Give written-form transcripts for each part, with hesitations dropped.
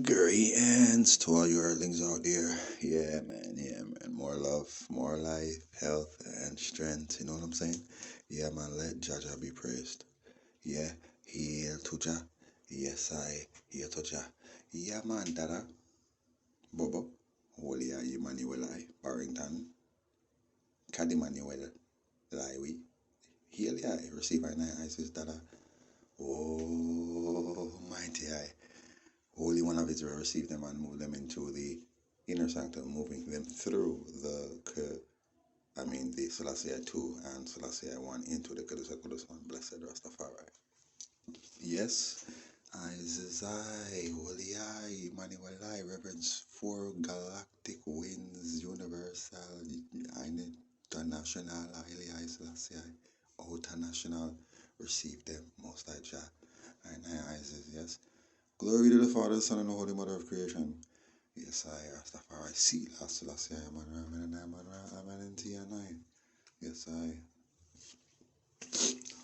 Greetings to all you earthlings out there. Yeah, man. More love, more life, health, and strength. You know what I'm saying? Yeah, man. Let Jaja be praised. Yeah, hail to Jah. Yes, I hail to Jah. Yeah, man. Dada, Bobo, Holy Emmanuel, Barrington, Cadimmanuel, Liwi. Hail, receive our nine eyes, Dada. Oh, mighty eye. Holy One of Israel, receive them and move them into the inner sanctum, moving them through the Selassie II and Selassie I into the Kedusha Kudus one, blessed Rastafari. Yes, I, Holy I, Emmanuel I, reverence for galactic winds, universal, international, I, Selassie I, international, receive them, most I Jah, and I, Isis, yes. Glory to the Father, Son, and the Holy Mother of creation. Yes, I, Rastafari, see, Selassie, Amen, and T, and I. Yes, I.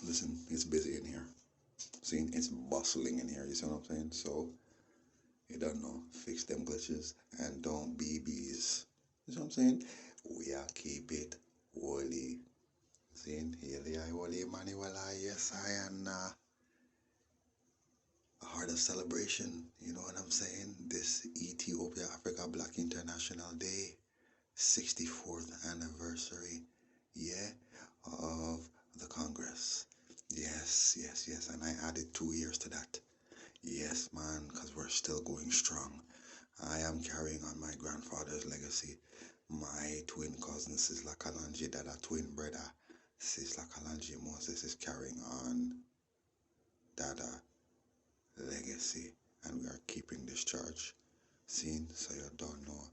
Listen, it's busy in here. See, it's bustling in here, you see what I'm saying? So, you don't know, fix them glitches and don't be bees. You see what I'm saying? We are keep it holy. See, here they are, holy Emmanuel, yes, I, and a heart of celebration, you know what I'm saying? This Ethiopia Africa Black International Day, 64th anniversary, yeah, of the Congress. Yes, and I added 2 years to that. Yes, man, because we're still going strong. I am carrying on my grandfather's legacy. My twin cousin, Sisla Kalanji, that a twin brother, Sisla Kalanji Moses, is carrying on that legacy, and we are keeping this charge. Seen, so you don't know.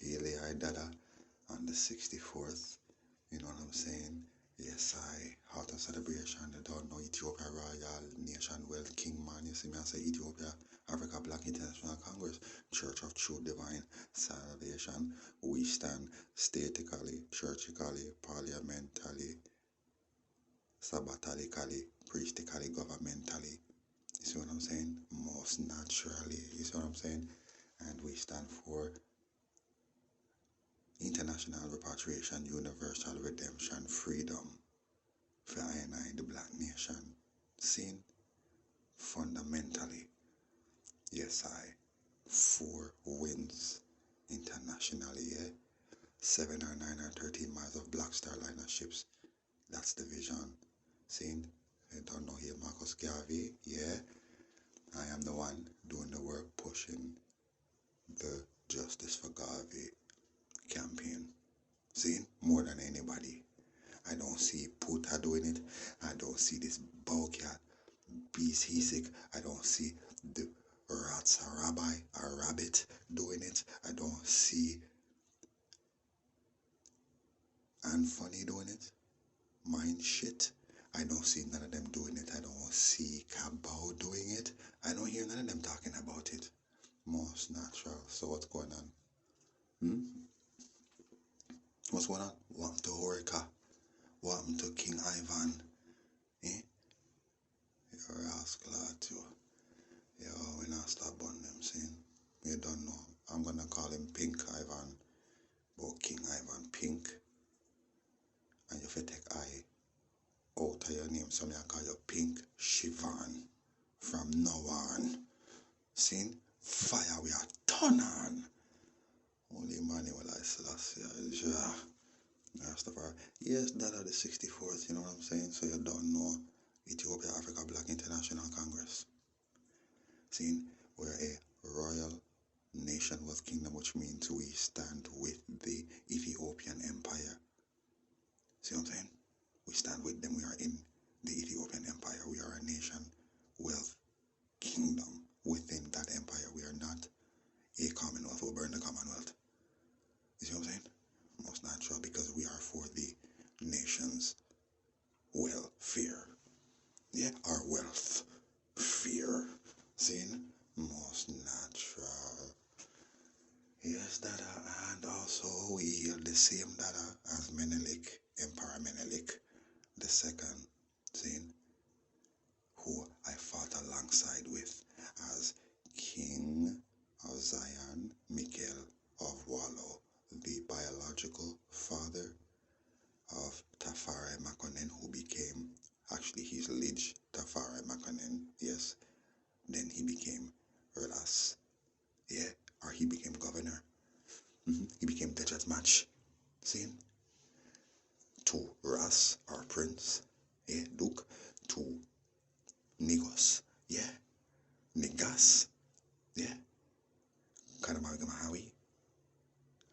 Eli Dada on the 64th, you know what I'm saying? Yes, heart of celebration. You don't know Ethiopia Royal Nation World King Man. You see me, I say Ethiopia Africa Black International Congress, Church of True Divine Salvation. We stand statically, churchically, parliamentally, sabbatalically, priestically, governmentally. You see what I'm saying? Most naturally. You see what I'm saying? And we stand for international repatriation, universal redemption, freedom for I and I, the black nation. Seen fundamentally. Yes, 4 wins internationally, 7 or 9 or 13 miles of Black Star Liner ships. That's the vision. Seen? I don't know here, Marcus Garvey. Yeah, I am the one doing the work, pushing the Justice for Garvey campaign. See, more than anybody. I don't see Puta doing it. I don't see this Bowcat, Beast Hisik. I don't see the Rabbi or Rabbit doing it. I don't see Anthony doing it. Mind shit. I don't see none of them doing it. I don't see Cabal doing it. I don't hear none of them talking about it. Most natural. So what's going on? What's going on? What happened to Horika? What happened to King Ivan? You're a rascal too. Yo, we not stop on them, see? You don't know. I'm gonna call him Pink Ivan. But King Ivan Pink. And if you take I out of your name, so I call you Pink Shivan. From now on. See? Fire we are turn on. Holy Emmanuel I Selassie. Yeah. Rastafari. Yes, that are the 64th, you know what I'm saying? So you don't know Ethiopia Africa Black International Congress. See? We're a royal nation with kingdom, which means we stand with the Ethiopian Empire. See what I'm saying? We stand with them. We are in the Ethiopian Empire. We are a nation with kingdom within that empire. We are not a commonwealth. We'll burn the commonwealth. You see what I'm saying? Most natural, because we are for the nation's welfare. Yeah, our wealth. Fear. Seen? Most natural. Yes, Dada, and also we yield the same Dada as Menelik, Emperor Menelik the second, seen, who I fought alongside with as King of Then he became Relas, yeah, or he became governor. He became Tejas Match, see? To Ras, or prince, yeah, Duke, to Nigos, yeah, Nigas, yeah, Kanamagamahawi,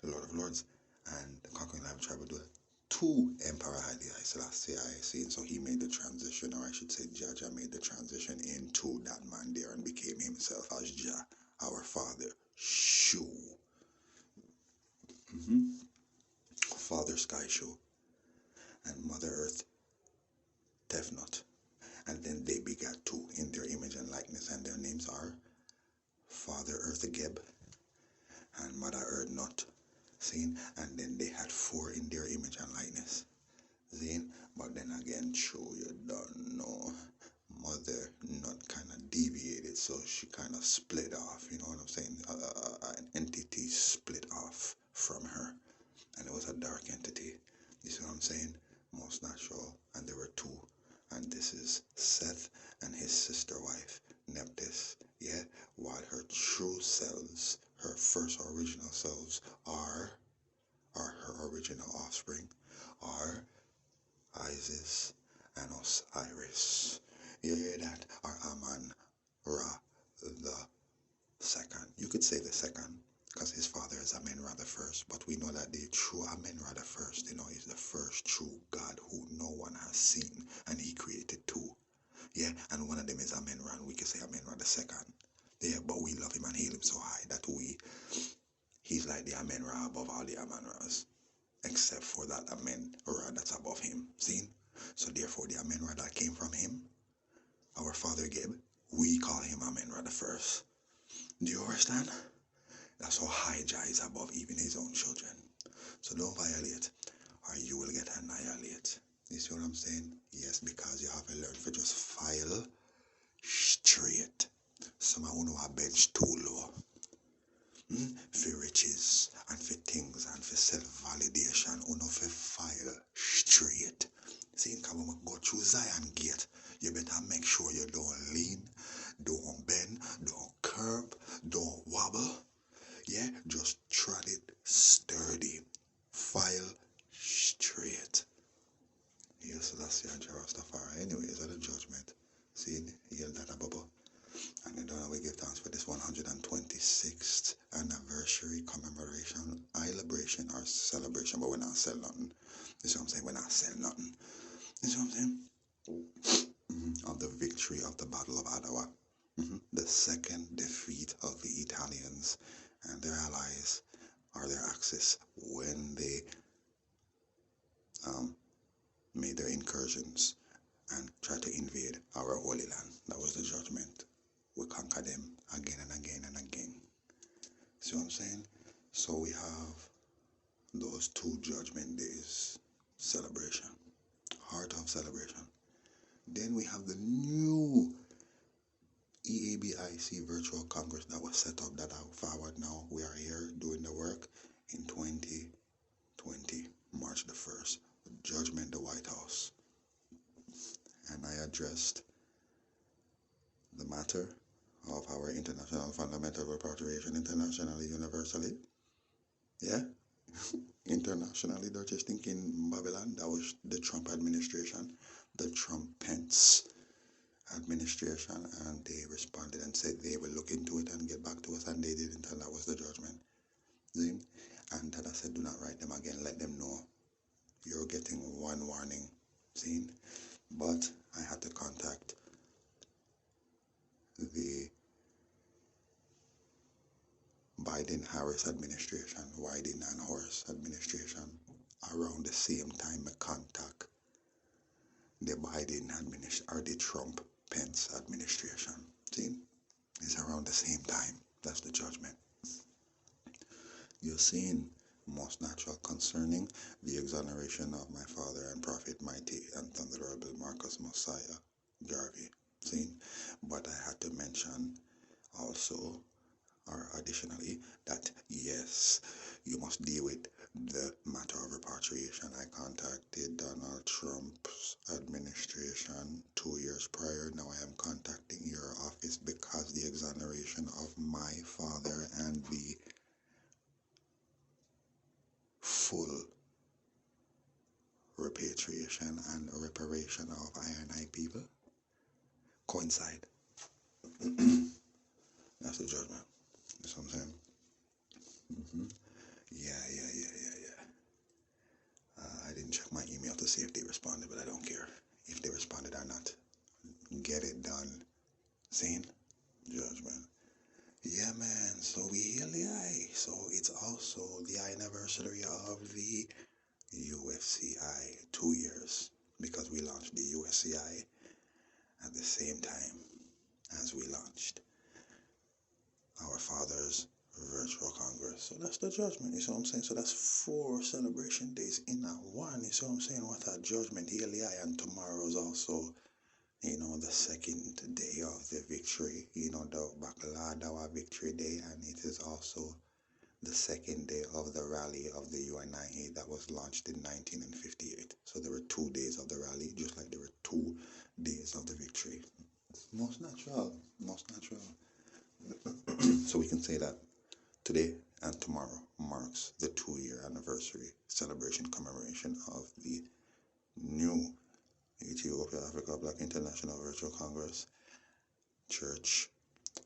Lord of Lords, and the conquering Lion tribe do it. To Emperor Haile Selassie, I see, so he made the transition, or I should say Jaja made the transition into that man there and became himself as Jah, our father, Shu. Father Sky Shu, and Mother Earth Tefnut. And then they begat two in their image and likeness, and their names are Father Earth Geb and Mother Earth Nut. Seen? And then they had four in their image and likeness. Seen? But then again, true, you don't know. Mother Nut kind of deviated, so she kind of split off, you know what I'm saying? An entity split off from her, and it was a dark entity. You see what I'm saying? Most natural, and there were two. And this is Seth and his sister wife, Nephthys, yeah? While her true selves, her first original selves, are her original offspring, are Isis and Osiris. You hear that? Or Aman Ra the second. You could say the second, because his father is Amen-Ra the first, but we know that the true Amen-Ra the first, you know, is the first true God who no one has seen, and he created two. Yeah, and one of them is Amen-Ra, and we can say Amen-Ra the second. Yeah, but we love him and hail him so high that he's like the Amen-Ra above all the Amen-Ras, except for that Amen-Ra that's above him. See? So therefore the Amen-Ra that came from him, our father Geb, we call him Amen-Ra the first. Do you understand? That's how high Jah is above even his own children. So don't violate, or you will get annihilated. You see what I'm saying? Yes, because you have to learn to just file straight. Some of you are bench too low. For riches and for things and for self-validation, you know, for file straight. See, when we go through Zion Gate, you better make sure you don't lean, don't bend, don't curb, don't wobble. Yeah, just trot it sturdy. File straight. Yes, so that's your Rastafari. Anyways, at the judgment. See, heal that a bubble. And then we give thanks for this 126th anniversary commemoration, celebration or celebration, but we're not selling nothing. You see what I'm saying? We're not selling nothing. You see what I'm saying? Of the victory of the Battle of Adowa. The second defeat of the Italians and their allies, or their Axis, when they made their incursions and tried to invade our Holy Land. That was the judgment. We conquered them again and again and again. See what I'm saying? So we have those two judgment days, celebration, heart of celebration. Then we have the new EABIC virtual congress that was set up, that are forward now. We are here doing the work in 2020, March the 1st. Judgment, the White House. And I addressed the matter of our international fundamental repatriation, internationally, universally. Yeah? Internationally, they're just thinking Babylon. That was the Trump administration, the Trump-Pence administration, and they responded and said they will look into it and get back to us, and they didn't, and that was the judgment. See? And that I said, do not write them again, let them know. You're getting one warning. See? But I had to contact the Biden-Harris administration, Biden and Harris administration. Around the same time, I contact the Biden administration, or the Trump-Pence administration. See? It's around the same time. That's the judgment. You're seeing most natural concerning the exoneration of my father and prophet, mighty and thunderable Marcus Messiah Garvey. See? But I had to mention also, or additionally, that yes, you must deal with the matter of repatriation. I contacted Donald Trump's administration 2 years prior. Now I am contacting your office because commemoration of my father and the full repatriation and reparation of INI people coincide. That's the judgment. You know what I'm saying? Yeah. I didn't check my email to see if they responded, but I don't care if they responded or not. Get it done. Seen? Judgment. Yeah, man. So we heal the eye. So it's also the anniversary of the USCI 2 years, because we launched the USCI at the same time as we launched our Father's Virtual Congress. So that's the judgment, you see what I'm saying? So that's 4 celebration days in that one, you see what I'm saying? What a judgment, heal the eye. And tomorrow is also, you know, the second day of the victory, you know, the Adowa victory day, and it is also the second day of the rally of the UNIA that was launched in 1958. So there were 2 days of the rally, just like there were 2 days of the victory. Most natural. So we can say that today and tomorrow marks the 2-year anniversary celebration commemoration of the new Ethiopia Africa Black International Virtual Congress, Church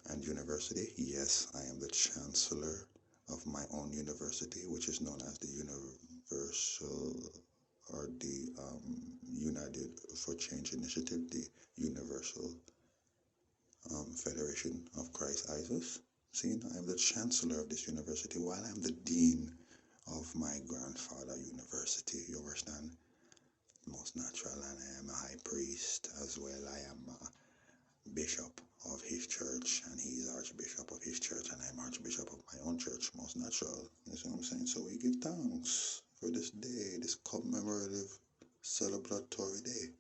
and University. Yes, I am the chancellor of my own university, which is known as the Universal, or the United for Change Initiative, the Universal Federation of Christ ISIS. See, I am the chancellor of this university, while I am the dean of my grandfather university. You understand? Most natural. And I am a high priest as well. I am a bishop of his church, and he's archbishop of his church, and I'm archbishop of my own church. Most natural. You see what I'm saying? So we give thanks for this day, this commemorative, celebratory day.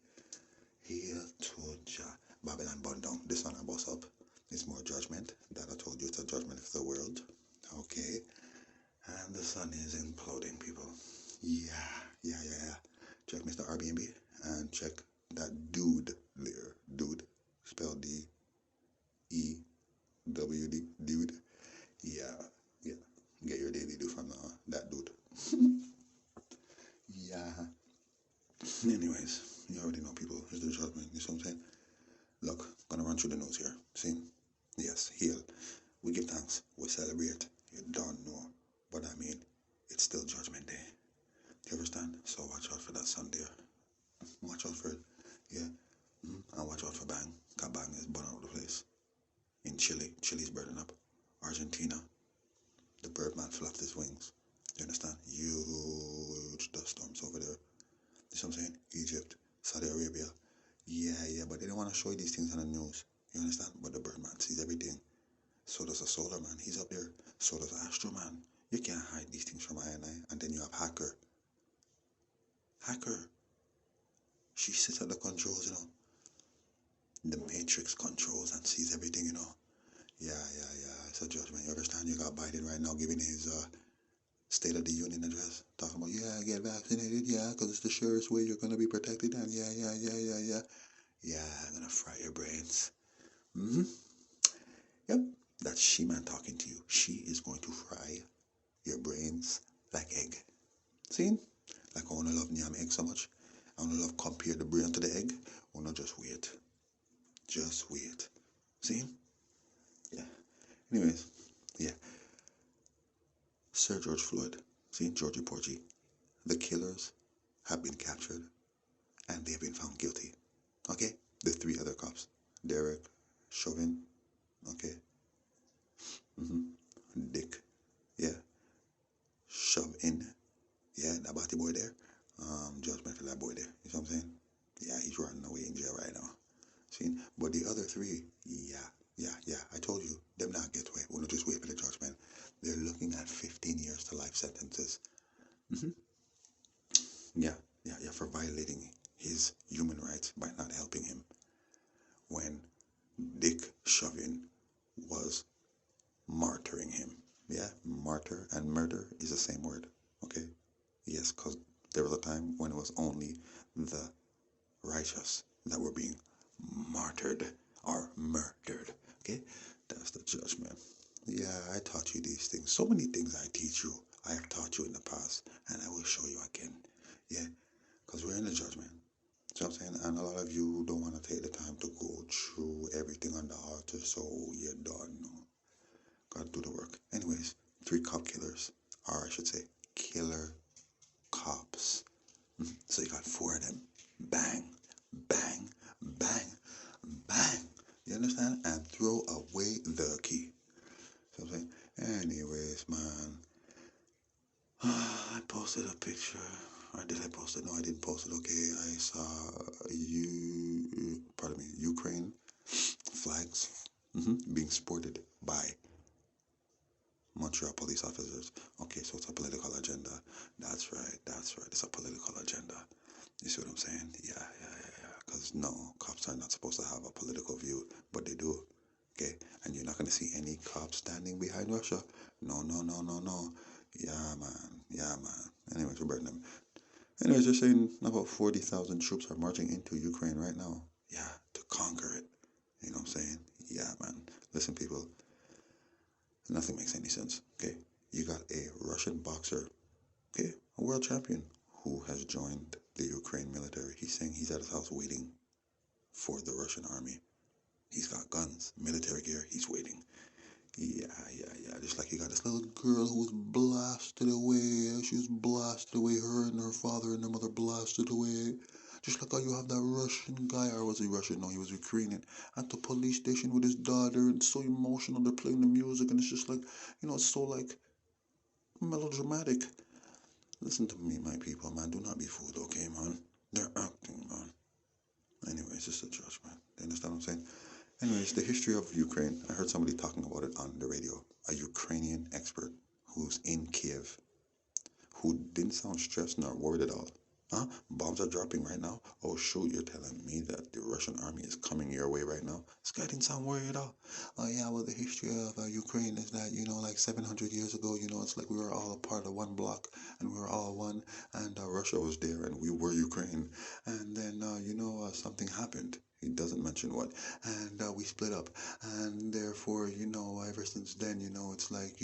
Here to Jah. Babylon burn down. This one I boss up. It's more judgment. That I told you, it's a judgment of the world. Okay. And the sun is imploding, people. Yeah. Check Mr. Airbnb and check that dude there. Dude. Spelled D-E-W-D. Dude. Yeah. Get your daily do from that dude. Yeah. Anyways, you already know, people. It's the judgment. You see what I'm saying? Look, gonna run through the news here. See? Yes, heal. We give thanks. We celebrate. You don't know. But I mean, it's still Judgment Day. Do you understand? So watch out for that sun there. Watch out for it. Yeah. And watch out for Bang. Cause Bang is burning out the place. In Chile. Chile's burning up. Argentina. The Birdman flapped his wings. Do you understand? Huge dust storms over there. You see what I'm saying? Egypt. Saudi Arabia. Yeah, but they don't want to show you these things on the news. You understand? But the Birdman sees everything. So does the Solar Man. He's up there. So does Astro Man. You can't hide these things from INI. And then you have Hacker. She sits at the controls, you know. The Matrix controls and sees everything, you know. Yeah. It's a judgment. You understand? You got Biden right now giving his State of the Union address. Talking about, get vaccinated. Yeah, because it's the surest way you're going to be protected. And yeah. Yeah, I'm going to fry your brains. Yep, that's She-Man talking to you. She is going to fry your brains like egg. See? Like I want to love Nyam egg so much. I want to love compare the brain to the egg. Oh no, just wait. See? Yeah. Anyways, yeah. Sir George Floyd. See? Georgie Porgy. The killers have been captured and they have been found guilty. Okay? The 3 other cops. Derek Chauvin. Okay? Dick. Yeah. Shove in. Yeah, that body boy there. Judgment for that boy there. You know what I'm saying? Yeah, he's running away in jail right now. See? But the other 3, yeah. I told you, them not get away. We'll not just wait for the judgment. They're looking at 15 years to life sentences. Yeah, for violating his human rights by not helping him when Dick Chauvin was martyring him. Yeah, martyr and murder is the same word. Okay? Yes, because there was a time when it was only the righteous that were being martyred or murdered. Okay? That's the judgment. Yeah, I taught you these things. So many things I teach you, I have taught you in the past, and I will show you again. Yeah, because we're in the judgment. See what I'm saying? And a lot of you don't want to take the time to go through everything on the altar, so you're done. No. Gotta do the work. Anyways, 3 cop killers, or I should say, killer cops. So you got 4 of them. Bang, bang, bang, bang. You understand? And throw away the key. So I'm saying, anyways, man. I posted a picture. Or did I post it? No, I didn't post it. Okay, I saw Ukraine flags being sported by Montreal police officers. Okay, so it's a political agenda. That's right. It's a political agenda. You see what I'm saying? Yeah. Because no, cops are not supposed to have a political view, but they do. Okay, and you're not going to see any cops standing behind Russia. No. Yeah, man. Anyways, we're burning them. Anyways, they're saying about 40,000 troops are marching into Ukraine right now. Yeah, to conquer it. You know what I'm saying? Yeah, man. Listen, people. Nothing makes any sense. Okay, you got a Russian boxer, okay, a world champion, who has joined the Ukraine military. He's saying he's at his house waiting for the Russian army. He's got guns, military gear. He's waiting. Yeah. Just like you got this little girl who was blasted away. She was blasted away. Her and her father and her mother blasted away. Just like how you have that Russian guy, or was he Russian? No, he was Ukrainian, at the police station with his daughter, and it's so emotional. They're playing the music, and it's just like, it's so like melodramatic. Listen to me, my people, man. Do not be fooled, okay, man? They're acting, man. Anyways, it's a judgment. You understand what I'm saying? Anyways, the history of Ukraine. I heard somebody talking about it on the radio. A Ukrainian expert who's in Kiev, who didn't sound stressed nor worried at all. Bombs are dropping right now. Oh shoot, you're telling me that the Russian army is coming your way right now? This guy didn't sound worried at all. Oh yeah, well the history of Ukraine is that, like 700 years ago, it's like we were all a part of one block and we were all one, and Russia was there and we were Ukraine. And then, something happened. He doesn't mention what. And we split up. And therefore, ever since then, it's like,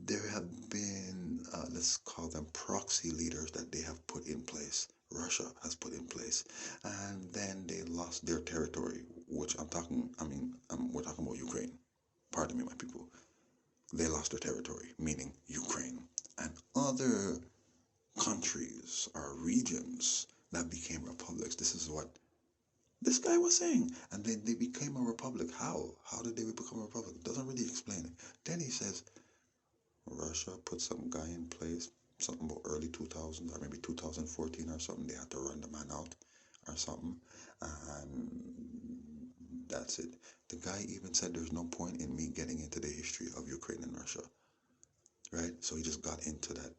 there have been, let's call them proxy leaders that they have put in place. Russia has put in place. And then they lost their territory, which we're talking about Ukraine. Pardon me, my people. They lost their territory, meaning Ukraine. And other countries or regions that became republics. This is what this guy was saying. And then they became a republic. How? How did they become a republic? Doesn't really explain it. Then he says, Russia put some guy in place, something about early 2000s or maybe 2014 or something. They had to run the man out or something. And that's it. The guy even said there's no point in me getting into the history of Ukraine and Russia. Right? So he just got into that.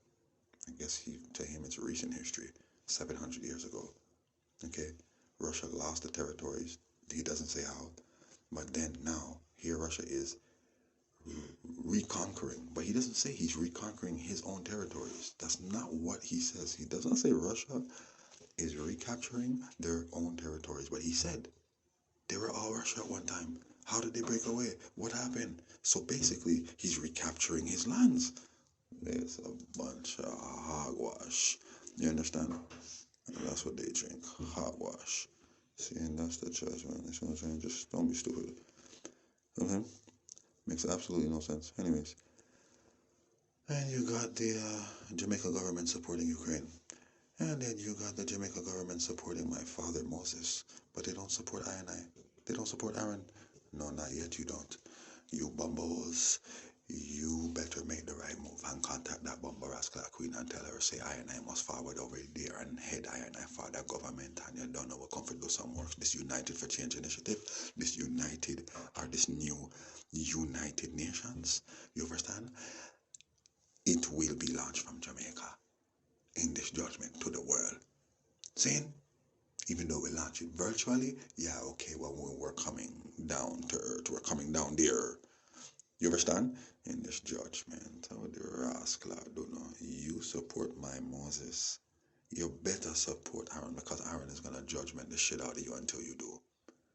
I guess to him it's recent history, 700 years ago. Okay, Russia lost the territories. He doesn't say how, but then now here Russia is reconquering, but he doesn't say he's reconquering his own territories. That's not what he says. He doesn't say Russia is recapturing their own territories, but he said they were all Russia at one time. How did they break away? What happened? So basically, he's recapturing his lands. It's a bunch of hogwash. You understand? And that's what they drink. Hogwash. See, and that's the judgment. You see what I'm saying? Just don't be stupid. Okay? Makes absolutely no sense. Anyways. And you got the Jamaica government supporting Ukraine. And then you got the Jamaica government supporting my father, Moses. But they don't support I and I. They don't support Aaron. No, not yet you don't. You bumbos. You better make the right move and contact that bumble rascal queen and tell her, say, I and I must forward over there and head I and I for the government, and you don't know what come for do some work. This United for Change initiative, this United, or this new United Nations, you understand? It will be launched from Jamaica in this judgment to the world. Saying, even though we launch it virtually, yeah, okay, well, we're coming down to earth, we're coming down there. You understand? In this judgment, how the rascal do know. You support my Moses. You better support Aaron, because Aaron is gonna judgment the shit out of you until you do.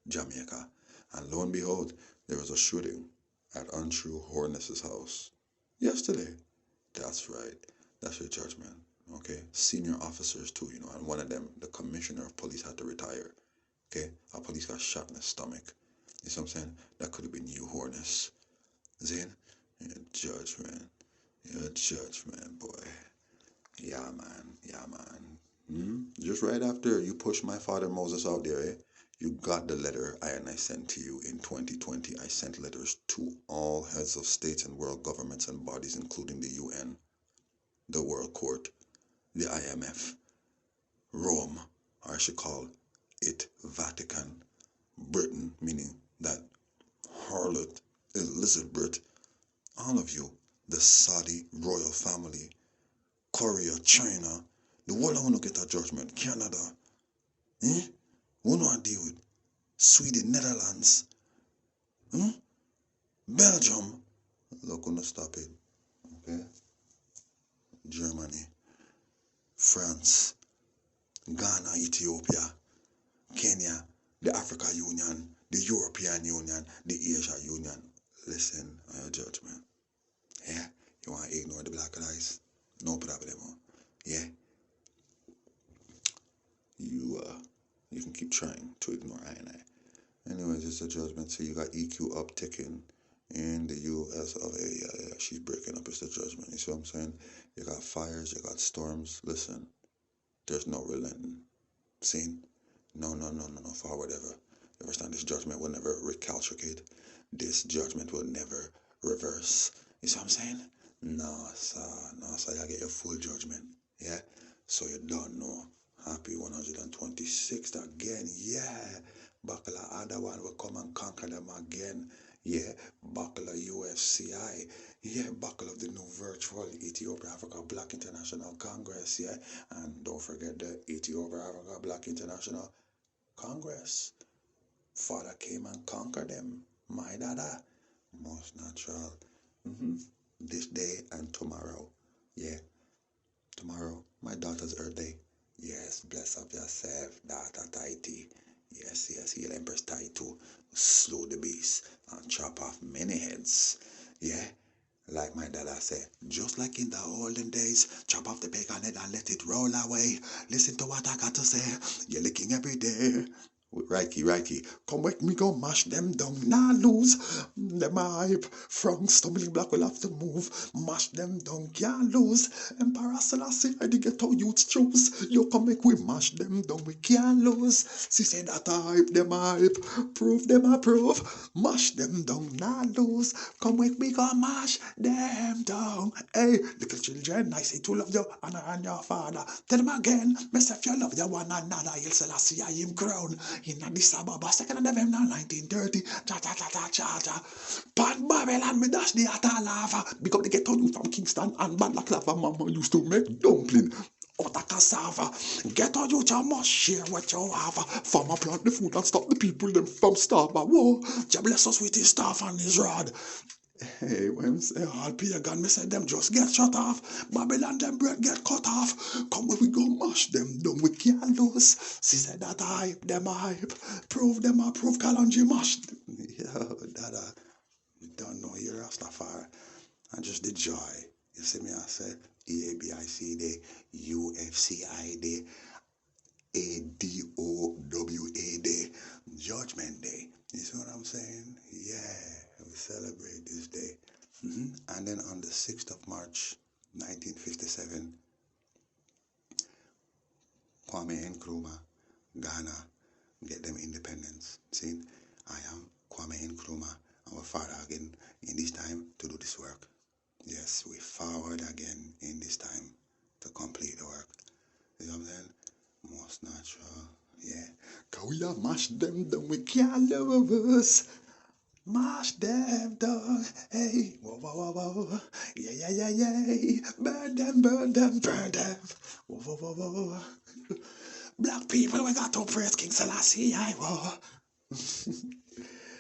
Jamaica, And lo and behold, there was a shooting at Untrue Horness's house yesterday. That's right. That's your judgment. Okay? Senior officers too, you know, and one of them, the commissioner of police, had to retire. Okay? A police got shot in the stomach. You see what I'm saying? That could have been you, Horness. Zane? Your judgment. Your judgment, boy. Yeah, man. Yeah, man. Just right after you pushed my father Moses out there, you got the letter I sent to you in 2020. I sent letters to all heads of states and world governments and bodies, including the UN, the World Court, the IMF, Rome, or I should call it Vatican, Britain, meaning that harlot, Elizabeth, all of you, the Saudi royal family, Korea, China, the world I want to get a judgment, Canada, who know I deal with? Sweden, Netherlands, Belgium, look, gonna stop it, okay? Germany, France, Ghana, Ethiopia, Kenya, the Africa Union, the European Union, the Asia Union. Listen, your judgment. Yeah? You want to ignore the black lies? No problem. Yeah? You can keep trying to ignore I. Anyways, it's a judgment. So you got EQ upticking in the US of A. Yeah, she's breaking up. It's the judgment. You see what I'm saying? You got fires, you got storms. Listen, there's no relenting. Seen? No, forward ever. You understand? This judgment will never recalcitrate. This judgment will never reverse. You see what I'm saying? No, sir, you get your full judgment. Yeah? So you don't know. Happy 126th again. Yeah. Buckle Adowa will come and conquer them again. Yeah. Buckle UFCI. Yeah. Buckle of the new virtual Ethiopia Africa Black International Congress. Yeah. And don't forget the Ethiopia Africa Black International Congress. Father came and conquered them. My dada. Most natural. This day and tomorrow. Yeah. Tomorrow, my daughter's birthday. Yes, bless up yourself, daughter Tahiti. Yes, heal Empress Tahiti to slow the beast and chop off many heads. Yeah, like my dada said, just like in the olden days, chop off the pagan head and let it roll away. Listen to what I got to say. You're licking every day. Reiki, come with me, go mash them down, nah lose them hype. From stumbling block will have to move, mash them down, can't lose. Emperor Selassie, I did get how youth choose. You come make we mash them down, we can't lose. She said that hype, them hype, prove them approve, mash them down, nah lose. Come with me, go mash them down. Hey, little children, I say to love you, and your father. Tell them again, myself you love you one another, you'll Selassie, I am crown. In Addis Ababa, 2nd of November 1930, cha. Pan Babylon, me dash the lava. Because they get on you from Kingston and bad like lava. Mama used to make dumpling out of cassava. Get on you, you must share what you have. Farmer plant the food and stop the people them from starving. Whoa, Jah bless us with his staff and his rod. Hey, when say all pagan, me say them just get shut off. Babylon them bread get cut off. Come when we go mash them down, we can't lose. She said that hype, them hype. Prove them a prove Kalanji mash. Yo, dada, you don't know you're Rastafari. And just the joy. You see me, I say EABIC UFCI Day, ADOWA Day, Judgment Day. You see what I'm saying? Yeah. We celebrate this day. And then on the 6th of March, 1957, Kwame Nkrumah, Ghana, get them independence. See, I am Kwame Nkrumah, our father again in this time to do this work. Yes, we forward again in this time to complete the work. You know what I'm saying? Most natural. Yeah. Cause we have mashed them down, we can't love us. Mash them down, hey, whoa, yeah, burn them, whoa. Black people, we got to praise King Selassie, whoa.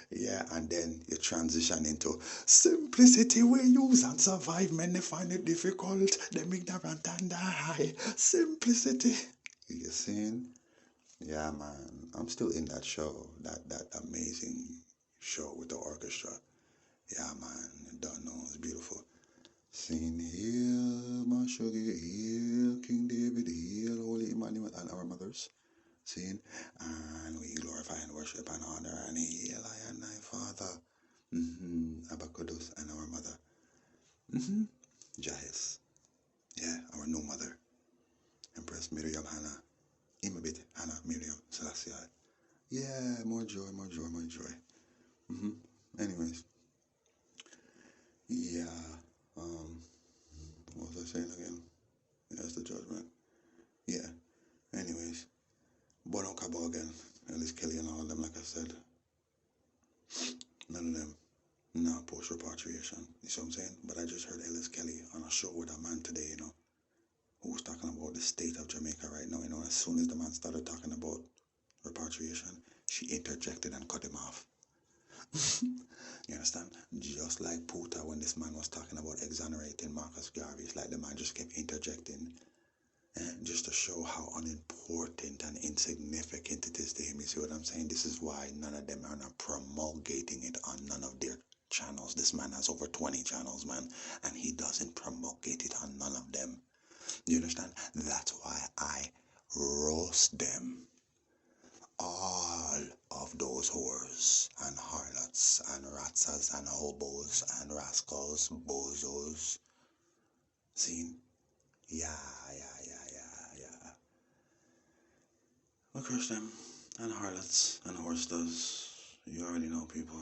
Yeah, and then you transition into simplicity we use and survive. Many find it difficult, them ignorant and die. Simplicity, you seen? Yeah, man, I'm still in that show, that amazing show with the orchestra. Yeah, man, you don't know, it's beautiful. Sing hail, my sugar, hail, King David, hail, Holy Emmanuel, and our mothers. Sing, and we glorify and worship and honor and hail I and thy Father. Abacudus and our mother. Jahis. Yeah, our new mother. Empress Miriam Hannah. Imabit Hannah Miriam Selassie. Yeah, more joy, more joy, more joy. Anyways. Yeah. What was I saying again? Yeah, that's the judgment. Yeah. Anyways. Bono Cabo again. Ellis Kelly and all of them, like I said. None of them. Now post repatriation. You see what I'm saying? But I just heard Ellis Kelly on a show with a man today, you know, who was talking about the state of Jamaica right now. You know, as soon as the man started talking about repatriation, she interjected and cut him off. You understand? Just like Puta, when this man was talking about exonerating Marcus Garvey, it's like the man just kept interjecting, just to show how unimportant and insignificant it is to him. You see what I'm saying? This is why none of them are not promulgating it on none of their channels. This man has over 20 channels, man, and he doesn't promulgate it on none of them. You understand? That's why I roast them. All of those whores and harlots and ratzas and hobos and rascals, bozos. Seen? Yeah. I crush them and harlots and horstas. You already know, people.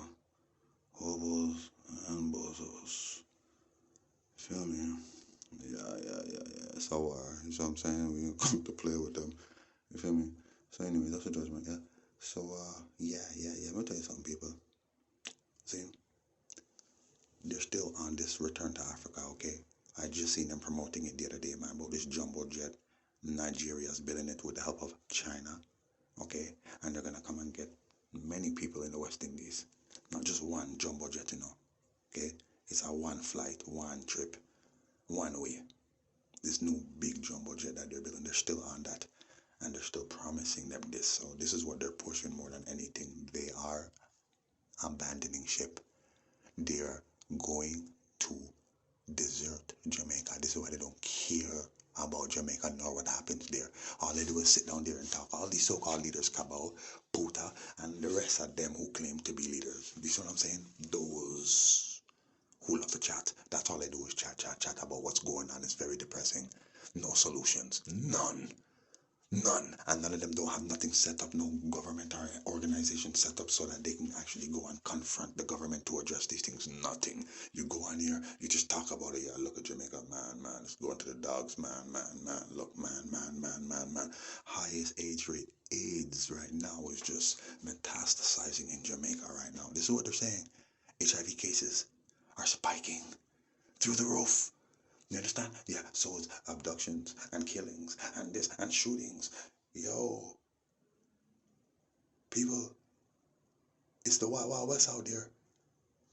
Hobos and bozos. Feel me? Yeah. So, you know what I'm saying? We come to play with them. You feel me? So anyway, that's the judgment, yeah? So, yeah. Let me tell you something, people. See? They're still on this return to Africa, okay? I just seen them promoting it the other day, man, about this jumbo jet. Nigeria's building it with the help of China, okay? And they're gonna come and get many people in the West Indies. Not just one jumbo jet, you know, okay? It's a one flight, one trip, one way. This new big jumbo jet that they're building, they're still on that. And they're still promising them this. So this is what they're pushing more than anything. They are abandoning ship. They're going to desert Jamaica. This is why they don't care about Jamaica nor what happens there. All they do is sit down there and talk. All these so-called leaders, Cabal, Puta, and the rest of them who claim to be leaders. You see what I'm saying? Those who love to chat. That's all they do is chat about what's going on. It's very depressing. No solutions. None. And none of them don't have nothing set up, no government or organization set up so that they can actually go and confront the government to address these things. Nothing. You go on here, you just talk about it. Yeah, look at Jamaica, man, it's going to the dogs, man, look, man. Highest age rate AIDS right now is just metastasizing in Jamaica right now. This is what they're saying. HIV cases are spiking through the roof. You understand? Yeah, so it's abductions and killings and this and shootings. Yo, people, it's the Wild Wild West out there.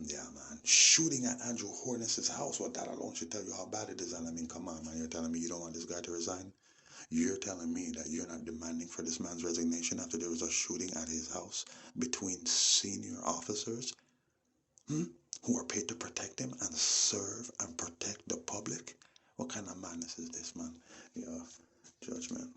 Yeah, man. Shooting at Andrew Horness's house. Well, that alone should tell you how bad it is. And I mean, come on, man. You're telling me you don't want this guy to resign? You're telling me that you're not demanding for this man's resignation after there was a shooting at his house between senior officers who are paid to protect him and serve and protect the public? What kind of madness is this, man? Yeah, judgment.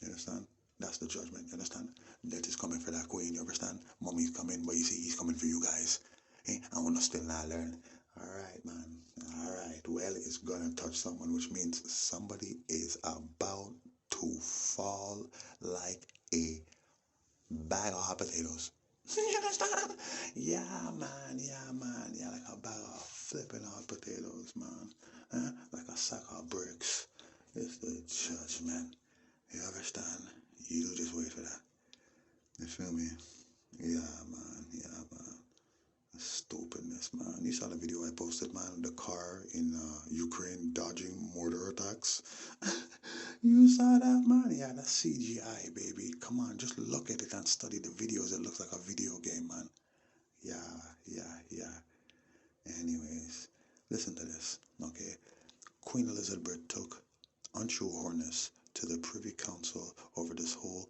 You understand? That's the judgment. You understand? Death is coming for that queen. You understand? Mommy's coming, but you see, he's coming for you guys. Hey, I want to still not learn. All right, man. All right. Well, it's gonna touch someone, which means somebody is about to fall like a bag of hot potatoes. You understand? Yeah, man. Yeah, like a bag of flipping hot potatoes, man. Like a sack of bricks. It's the judgment. You understand? You just wait for that. You feel me? Yeah, man. Stupidness, man. You saw the video I posted, man. The car in Ukraine dodging mortar attacks. You saw that, man? Yeah, that's CGI, baby. Come on, just look at it and study the videos. It looks like a video game, man. Yeah. Anyways, listen to this, okay? Queen Elizabeth took untrue Horness to the Privy Council over this whole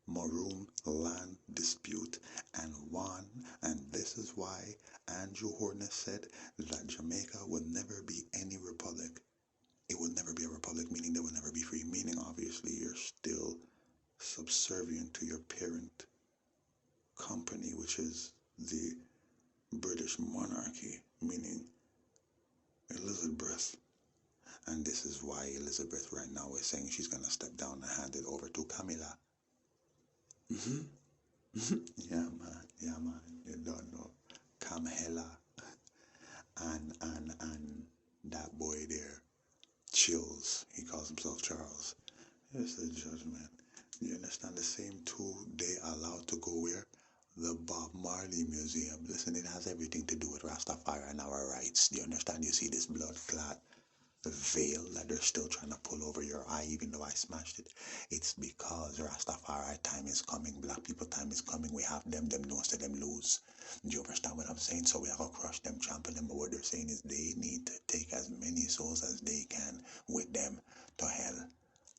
Maroon land dispute and won, and this is why Andrew Horner said that Jamaica will never be any republic. It will never be a republic, meaning they will never be free, meaning obviously you're still subservient to your parent company, which is the British monarchy, meaning Elizabeth. And this is why Elizabeth right now is saying she's going to step down and hand it over to Camilla. Yeah, man, you don't know. Camilla and that boy there, Chills, he calls himself Charles. It's the judgment. You understand? The same two they allowed to go where? The Bob Marley Museum. Listen, it has everything to do with Rastafari and our rights. Do you understand? You see this blood clot veil that they're still trying to pull over your eye, even though I smashed it. It's because Rastafari time is coming, black people time is coming. We have them knows to them lose. Do you understand what I'm saying? So we have to crush them, trample them. But what they're saying is they need to take as many souls as they can with them to hell.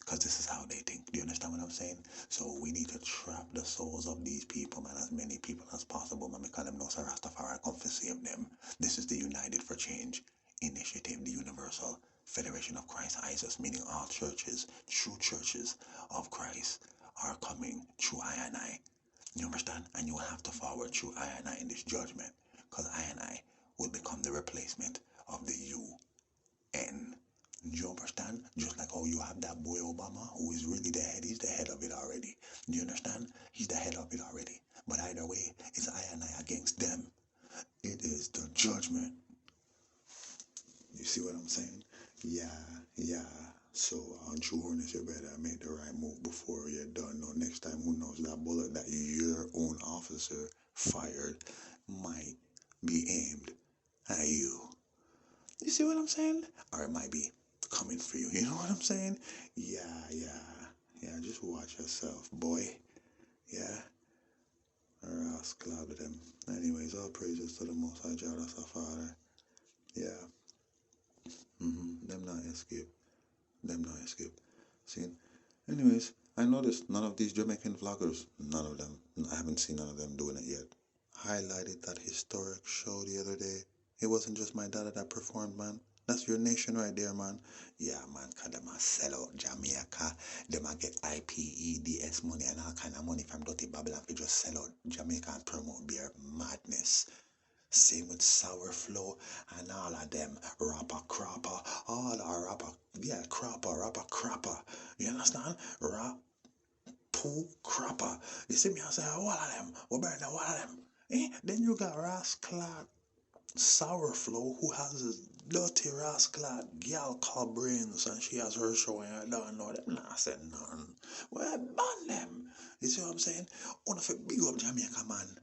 Because this is how they think. Do you understand what I'm saying? So we need to trap the souls of these people, man, as many people as possible, man, because them knows Rastafari come to save them. This is the United for Change initiative, the Universal Federation of Christ ISIS, meaning all churches, true churches of Christ are coming through I and I. You understand? And you will have to forward through I and I in this judgment, because I and I will become the replacement of the UN. You understand? Just like how you have that boy Obama, who is really the head. He's the head of it already. Do you understand? He's the head of it already. But either way, it's I and I against them. It is the judgment. You see what I'm saying? Yeah. So, True Hornets, you better make the right move before you're done. No, next time, who knows, that bullet that your own officer fired might be aimed at you. You see what I'm saying? Or it might be coming for you. You know what I'm saying? Yeah. Just watch yourself, boy. Yeah. Rascal with them. Anyways, all praises to the Most High Jah, that's our Father. Yeah. Them not escape. See? Anyways, I noticed none of these Jamaican vloggers, none of them, I haven't seen none of them doing it yet, highlighted that historic show the other day. It wasn't just my dad that performed, man. That's your nation right there, man. Yeah, man, because them a sell out Jamaica. Them a get IPEDS money and all kind of money from Dirty Babylon. They just sell out Jamaica and promote beer madness. Same with Sour Flow and all of them. Rapper Crapper. All our rapper. Yeah, Crapper. You understand? Rap Poo Crapper. You see me, I say, all of them. We burn all of them. Then you got Rasclad Sour Flow, who has this dirty rascal girl called Brains, and she has her show, and I don't know them. Nah, I said none. Well, ban them. You see what I'm saying? One of a big up Jamaica, man.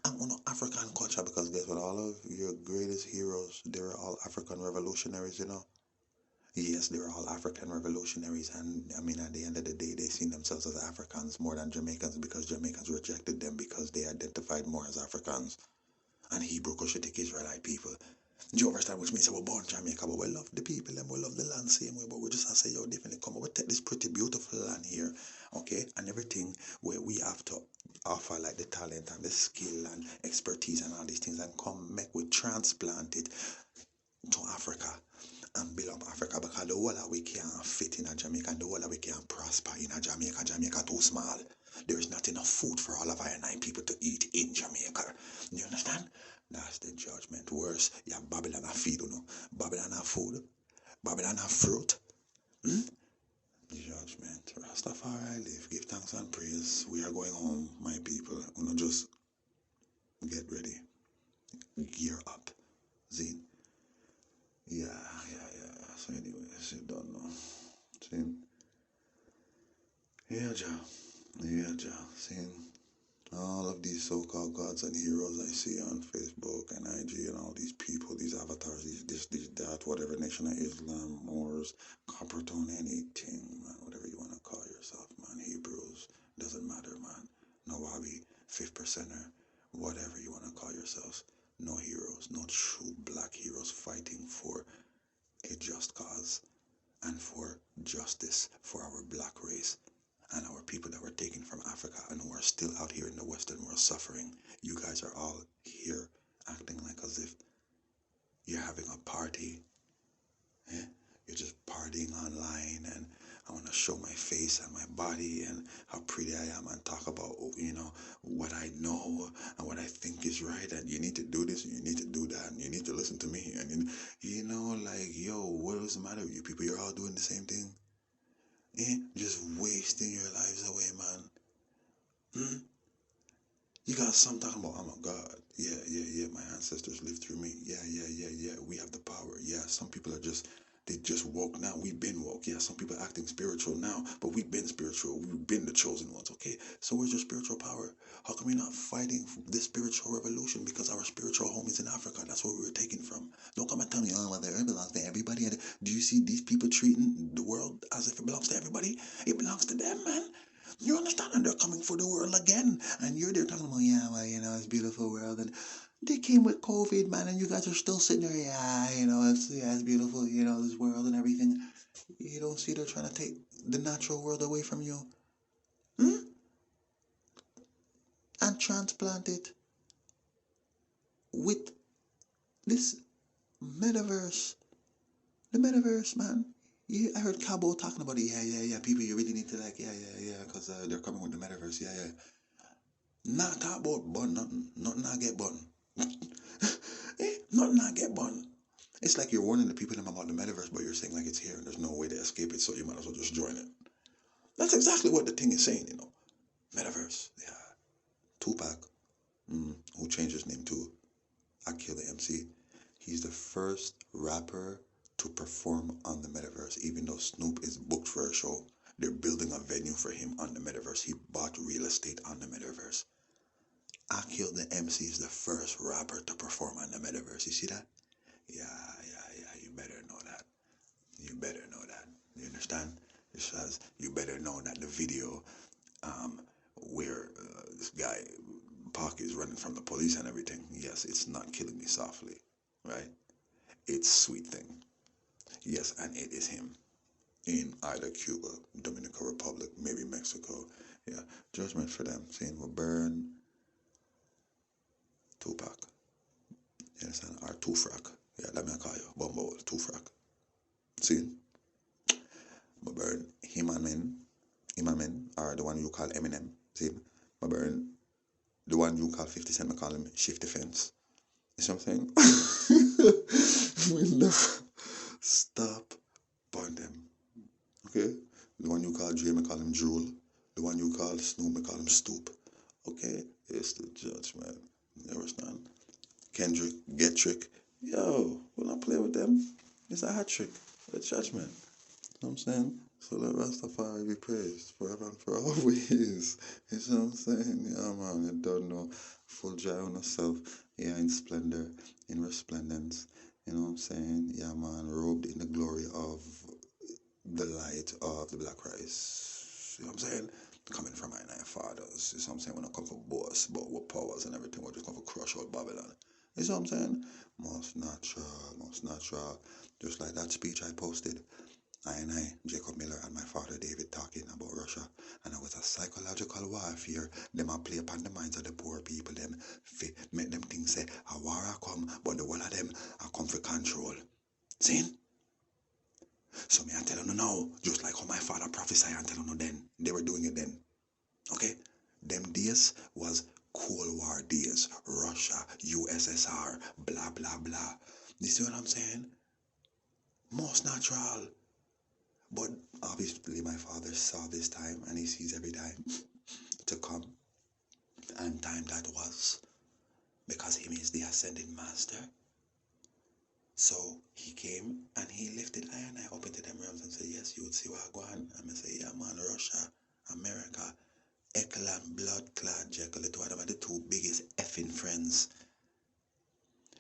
I'm on African culture, because guess what? All of your greatest heroes, they're all African revolutionaries, you know? Yes, they're all African revolutionaries, and I mean, at the end of the day, they see themselves as Africans more than Jamaicans, because Jamaicans rejected them because they identified more as Africans and Hebrew Cushitic Israelite people. Do you understand? Which means we're born in Jamaica, but we love the people and we love the land same way, but we just have to say, yo, definitely come, we take this pretty beautiful land here, okay, and everything where we have to offer, like the talent and the skill and expertise and all these things, and come make we transplant it to Africa and build up Africa, because the whole that we can't fit in a Jamaica, and the whole that we can't prosper in a Jamaica too small. There is not enough food for all of our 9 people to eat in Jamaica. You understand? That's the judgment. Worse, you have Babylon have feed, you know. Babylon have food. Babylon have fruit. Judgment. Rastafari live. Give thanks and praise. We are going home, my people. You know, just get ready. Gear up. See? Yeah. So anyways, you don't know. See? Yeah, Jah. See? All of these so-called gods and heroes I see on Facebook and IG, and all these people, these avatars, these that, whatever, Nation of Islam, Moors, Coppertone, anything, man, whatever you want to call yourself, man, Hebrews, doesn't matter, man, Nawabi, 5th percenter, whatever you want to call yourselves, no heroes, no true black heroes fighting for a just cause and for justice for our black race. and our people that were taken from Africa and who are still out here in the Western world suffering. You guys are all here acting like as if you're having a party. Eh? You're just partying online, and I want to show my face and my body and how pretty I am and talk about, what I know and what I think is right, and you need to do this and you need to do that and you need to listen to me, and yo, what does the matter with you people? You're all doing the same thing. Just wasting your lives away, man. You got some talking about, oh my God, yeah, my ancestors lived through me. Yeah, we have the power. Yeah, some people they just woke now. We've been woke. Yeah, some people acting spiritual now, but we've been spiritual. We've been the chosen ones, okay? So where's your spiritual power? How come you're not fighting this spiritual revolution? Because our spiritual home is in Africa. That's where we were taken from. Don't come and tell me, oh, well, it belongs to everybody. Do you see these people treating the world as if it belongs to everybody? It belongs to them, man. You understand? And they're coming for the world again. And you're there talking about, yeah, well, it's a beautiful world. And they came with COVID, man, and you guys are still sitting there, it's beautiful, this world and everything. You don't see they're trying to take the natural world away from you? And transplant it with this metaverse. The metaverse, man. I heard Cabo talking about it. Yeah. People, you really need to because they're coming with the metaverse. Yeah. Not talk about bun, nothing not get bun. Nothing not get bun. It's like you're warning the people about the metaverse, but you're saying like it's here and there's no way to escape it, so you might as well just join it. That's exactly what the thing is saying, Metaverse, yeah. Tupac, who changed his name to Akil the MC, he's the first rapper to perform on the metaverse, even though Snoop is booked for a show. They're building a venue for him on the metaverse. He bought real estate on the metaverse. Akil the MC is the first rapper to perform on the metaverse. You see that? Yeah. You better know that. You better know that. You understand? It says you better know that the video where this guy, Park, is running from the police and everything, yes, it's not Killing Me Softly, right? It's Sweet Thing. Yes, and it is him in either Cuba, Dominican Republic, maybe Mexico. Yeah, judgment for them. Saying will burn Tupac. You understand? Or Tufrak. Yeah, let me call you. Bumbo, Tufrak. See? But burn him and men, or the one you call Eminem. See? But burn the one you call 50 Cent, I call him Shift Defense. You see what I'm saying? We never stop burn them. Okay? The one you call Dre, I call him Drool. The one you call Snoop, I call him Stoop. Okay? It's the judgment. You understand? Kendrick, Get Trick. Yo, we'll not play with them. It's a hat trick. A judgment. You know what I'm saying? So let Rastafari be praised forever and for always. You know what I'm saying? Yeah, man, you don't know. Full joy on yourself. Yeah, in splendor, in resplendence. You know what I'm saying? Yeah, man, robed in the glory of the light of the black rice. You know what I'm saying? Coming from my nine fathers. You know what I'm saying? When I come for boss, but what powers and everything, we're just going to crush out Babylon. You know what I'm saying? Most natural. Just like that speech I posted. I, Jacob Miller, and my father David talking about Russia, and it was a psychological warfare. Them a play upon the minds of the poor people. Them make them think say a war a come, but the one of them a come for control. See? So me I tell you now, just like how my father prophesied and tell you then, they were doing it then. Okay? Them days was Cold War days. Russia, USSR, blah blah blah. You see what I'm saying? Most natural. But obviously my father saw this time, and he sees every time to come. And time that was, because him is the ascending master. So he came and he lifted I and I up into them realms and said, yes, you would see what I go on. And I say, yeah man, Russia, America, Eckland, blood clad Jekyll, the two of them are the two biggest effing friends.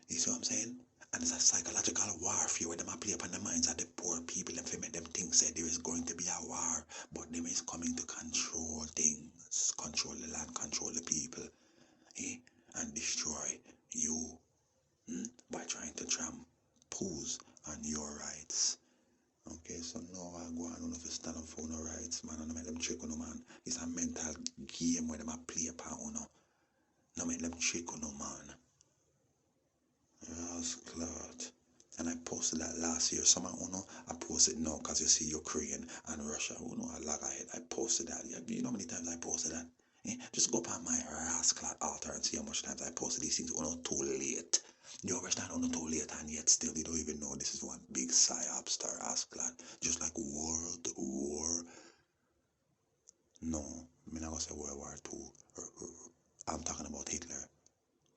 You see what I'm saying? And it's a psychological warfare where them play upon the minds of the poor people and make them think that there is going to be a war, but them is coming to control things, control the land, control the people, and destroy you by trying to trampose on your rights. Okay, so So no, I go on if you stand up for no rights, man, and I make them trick on no man. It's a mental game where them a play upon no. No make them trick on no man. Yes, clout. And I posted that last year. Some of you know, I posted now because you see Ukraine and Russia. You know, I lag ahead. I posted that. You know how many times I posted that? Just go up on my rascal altar and see how much times I posted these things. Too late. You understand? Too late, and yet still you don't even know this is one big psyop star rascal. Just like World War. No, I'm not gonna say World War II. I'm talking about Hitler.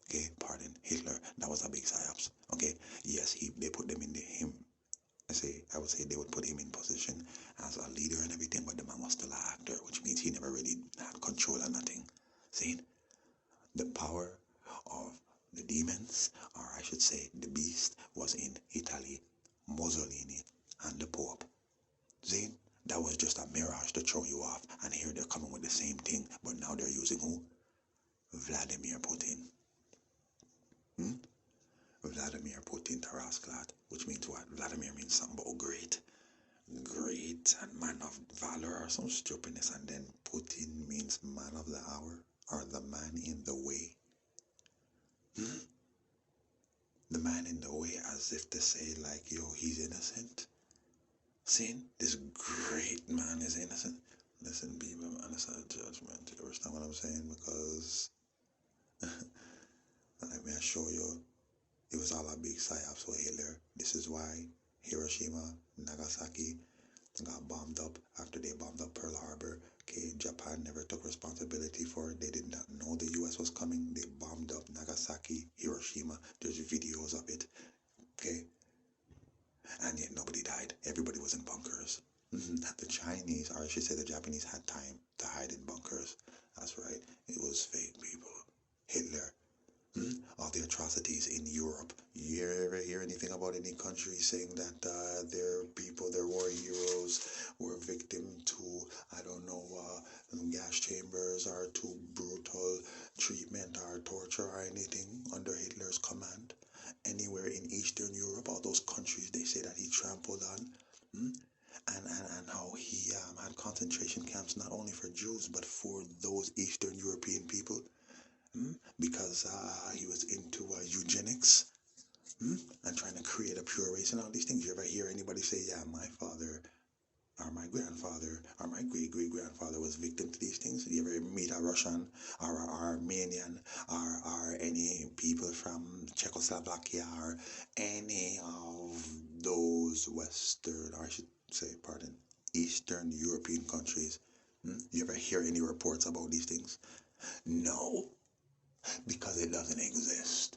Okay, pardon, Hitler. That was a big psyops. Okay, yes, they put them in him. I would say they would put him in position as a leader and everything, but the man was still an actor, which means he never really had control of nothing. See, the power of the demons, or I should say the beast, was in Italy, Mussolini, and the Pope. See, that was just a mirage to throw you off, and here they're coming with the same thing, but now they're using who? Vladimir Putin. Vladimir Putin Tarasklat, which means what? Vladimir means something about great and man of valor or some stupidness, and then Putin means man of the hour or the man in the way. The man in the way, as if to say like, yo, he's innocent. See, this great man is innocent. Listen, people, man, it's a judgment. You understand what I'm saying? Because let me show you. It was all a big psyops for Hitler. This is why Hiroshima, Nagasaki got bombed up after they bombed up Pearl Harbor. Okay, Japan never took responsibility for it. They did not know the US was coming. They bombed up Nagasaki, Hiroshima. There's videos of it. Okay, and yet nobody died. Everybody was in bunkers. The Chinese, or I should say the Japanese, had time to hide in bunkers. That's right. It was fake, people. Hitler. All the atrocities in Europe. You ever hear anything about any country saying that their people, their war heroes, were victim to, I don't know, gas chambers or to brutal treatment or torture or anything under Hitler's command? Anywhere in Eastern Europe, all those countries they say that he trampled on. And how he had concentration camps not only for Jews but for those Eastern European people. Because he was into eugenics and trying to create a pure race and all these things. You ever hear anybody say, yeah, my father or my grandfather or my great-great-grandfather was victim to these things? You ever meet a Russian or an Armenian or any people from Czechoslovakia or any of those Western, or I should say, pardon, Eastern European countries? You ever hear any reports about these things? No. Because it doesn't exist.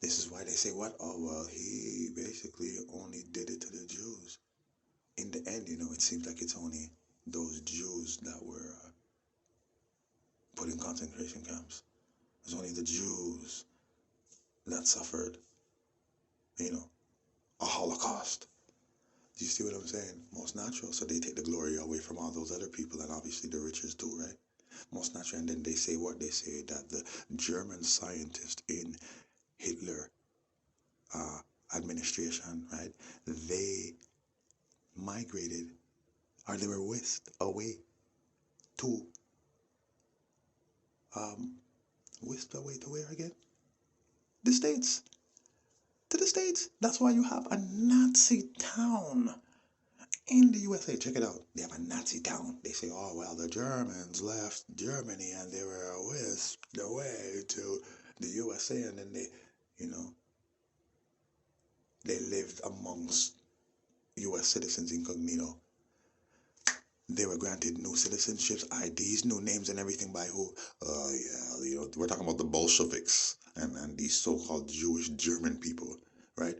This is why they say, what? Oh, well, he basically only did it to the Jews. In the end, it seems like it's only those Jews that were put in concentration camps. It's only the Jews that suffered, a Holocaust. Do you see what I'm saying? Most natural. So they take the glory away from all those other people, and obviously the riches too, right? Most natural. And then they say what? They say that the German scientist in Hitler administration, right? They migrated, or they were whisked away to, whisked away to where again? The States. To the States. That's why you have a Nazi town in the USA. Check it out. They have a Nazi town. They say, oh, well, the Germans left Germany and they were whisked away to the USA, and then they, they lived amongst U.S. citizens incognito. They were granted new citizenships, IDs, new names, and everything by who? We're talking about the Bolsheviks and these so-called Jewish German people, right?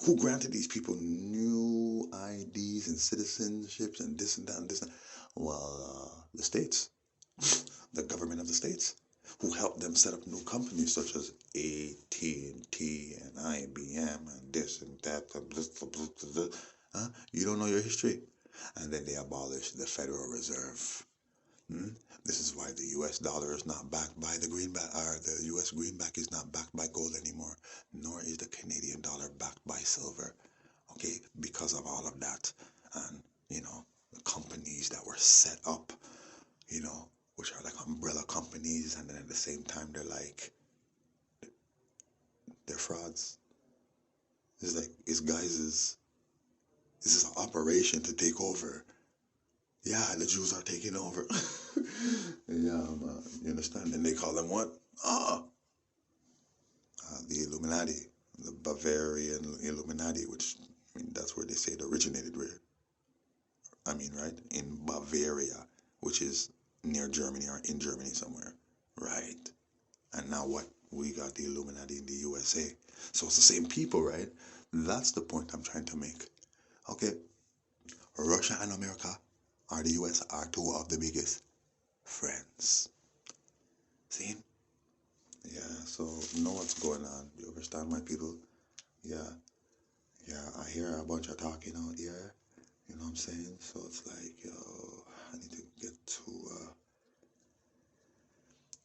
Who granted these people new IDs and citizenships and this and that and this and that? Well, the states, the government of the states, who helped them set up new companies such as AT&T and IBM and this and that. You don't know your history. And then they abolished the Federal Reserve. This is why the U.S. dollar is not backed by the greenback, or the U.S. greenback is not backed by gold anymore, nor is the Canadian dollar backed by silver. Okay, because of all of that. and, you know, the companies that were set up, you know, which are like umbrella companies, and then at the same time they're frauds. It's like, it's guys, this is an operation to take over. Yeah, the Jews are taking over. Yeah, man. You understand? And they call them what? The Illuminati, the Bavarian Illuminati, which, I mean, that's where they say it originated. Where, I mean, right? In Bavaria, which is near Germany or in Germany somewhere. Right. And now what? We got the Illuminati in the USA. So it's the same people, right? That's the point I'm trying to make. Okay. Russia and America, or the US, are two of the biggest friends. See? Yeah, so know what's going on. You understand, my people? Yeah. Yeah, I hear a bunch of talking out here. You know what I'm saying? So it's like, yo, I need to get to